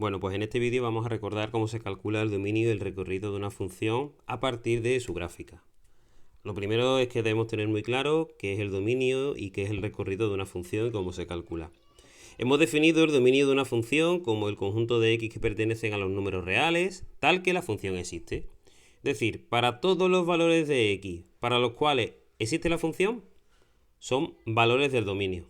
Bueno, pues en este vídeo vamos a recordar cómo se calcula el dominio y el recorrido de una función a partir de su gráfica. Lo primero es que debemos tener muy claro qué es el dominio y qué es el recorrido de una función y cómo se calcula. Hemos definido el dominio de una función como el conjunto de x que pertenecen a los números reales, tal que la función existe. Es decir, para todos los valores de x para los cuales existe la función, son valores del dominio.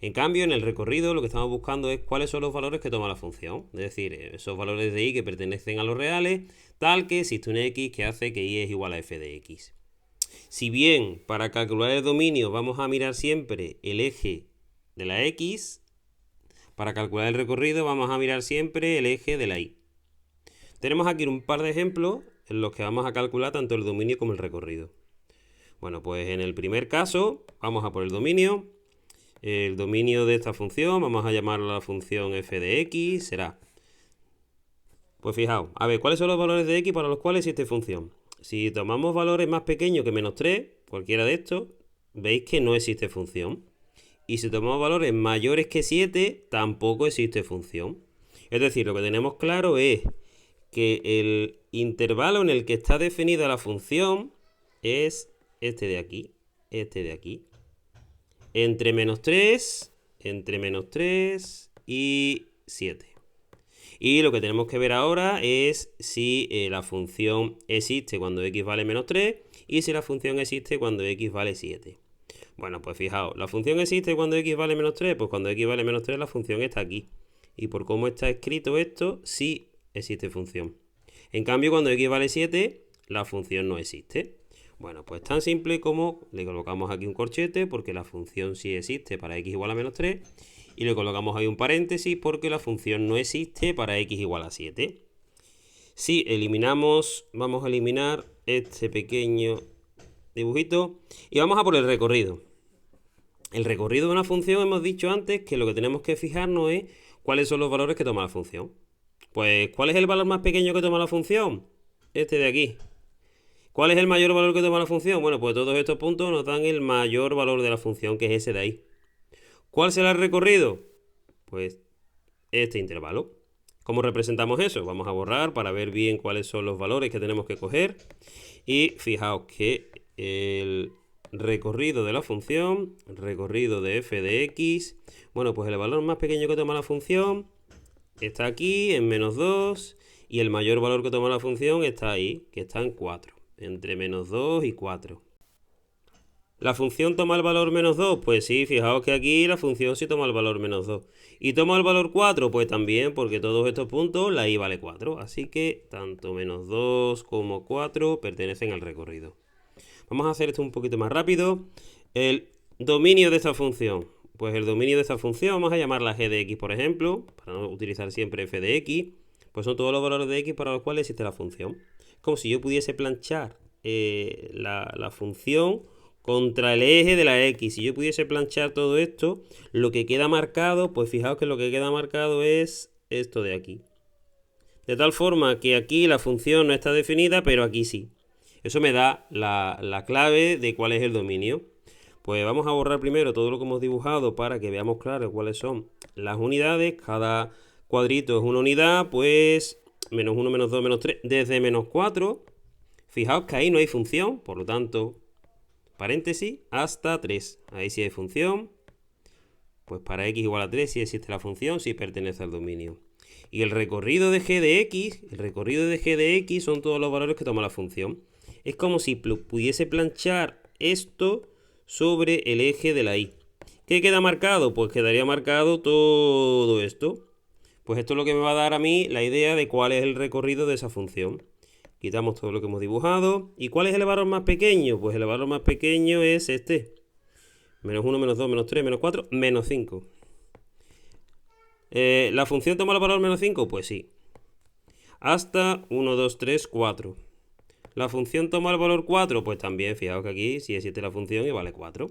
En cambio, en el recorrido lo que estamos buscando es cuáles son los valores que toma la función. Es decir, esos valores de y que pertenecen a los reales, tal que existe un x que hace que y es igual a f de x. Si bien para calcular el dominio vamos a mirar siempre el eje de la x, para calcular el recorrido vamos a mirar siempre el eje de la y. Tenemos aquí un par de ejemplos en los que vamos a calcular tanto el dominio como el recorrido. Bueno, pues en el primer caso vamos a por el dominio. El dominio de esta función, vamos a llamarla la función f de x, será... Pues fijaos, a ver, ¿cuáles son los valores de x para los cuales existe función? Si tomamos valores más pequeños que menos 3, cualquiera de estos, veis que no existe función. Y si tomamos valores mayores que 7, tampoco existe función. Es decir, lo que tenemos claro es que el intervalo en el que está definida la función es este de aquí, entre menos 3 y 7. Y lo que tenemos que ver ahora es si la función existe cuando x vale menos 3 y si la función existe cuando x vale 7. Bueno, pues fijaos, ¿la función existe cuando x vale menos 3? Pues cuando x vale menos 3 la función está aquí. Y por cómo está escrito esto, sí existe función. En cambio, cuando x vale 7, la función no existe. Bueno, pues tan simple como le colocamos aquí un corchete porque la función sí existe para x igual a menos 3 y le colocamos ahí un paréntesis porque la función no existe para x igual a 7. Si eliminamos, vamos a eliminar este pequeño dibujito y vamos a por el recorrido. El recorrido de una función hemos dicho antes que lo que tenemos que fijarnos es cuáles son los valores que toma la función. Pues, ¿cuál es el valor más pequeño que toma la función? Este de aquí. ¿Cuál es el mayor valor que toma la función? Bueno, pues todos estos puntos nos dan el mayor valor de la función, que es ese de ahí. ¿Cuál será el recorrido? Pues este intervalo. ¿Cómo representamos eso? Vamos a borrar para ver bien cuáles son los valores que tenemos que coger. Y fijaos que el recorrido de la función, el recorrido de f de x, bueno, pues el valor más pequeño que toma la función está aquí, en menos 2, y el mayor valor que toma la función está ahí, que está en 4. Entre menos 2 y 4. ¿La función toma el valor menos 2? Pues sí, fijaos que aquí la función sí toma el valor menos 2. ¿Y toma el valor 4? Pues también, porque todos estos puntos la y vale 4. Así que tanto menos 2 como 4 pertenecen al recorrido. Vamos a hacer esto un poquito más rápido. El dominio de esta función. Pues el dominio de esta función, vamos a llamarla g de x, por ejemplo, para no utilizar siempre f de x. Pues son todos los valores de x para los cuales existe la función. Como si yo pudiese planchar la función contra el eje de la x. Si yo pudiese planchar todo esto, lo que queda marcado, pues fijaos que lo que queda marcado es esto de aquí. De tal forma que aquí la función no está definida, pero aquí sí. Eso me da la clave de cuál es el dominio. Pues vamos a borrar primero todo lo que hemos dibujado para que veamos claro cuáles son las unidades. Cada cuadrito es una unidad, pues menos 1, menos 2, menos 3, desde menos 4. Fijaos que ahí no hay función, por lo tanto, paréntesis, hasta 3. Ahí sí hay función. Pues para x igual a 3 sí existe la función, sí pertenece al dominio. Y el recorrido de g de x, son todos los valores que toma la función. Es como si pudiese planchar esto sobre el eje de la y. ¿Qué queda marcado? Pues quedaría marcado todo esto. Pues esto es lo que me va a dar a mí la idea de cuál es el recorrido de esa función. Quitamos todo lo que hemos dibujado. ¿Y cuál es el valor más pequeño? Pues el valor más pequeño es este. Menos 1, menos 2, menos 3, menos 4, menos 5. ¿La función toma el valor menos 5? Pues sí. Hasta 1, 2, 3, 4. ¿La función toma el valor 4? Pues también, fijaos que aquí sí existe la función y vale 4.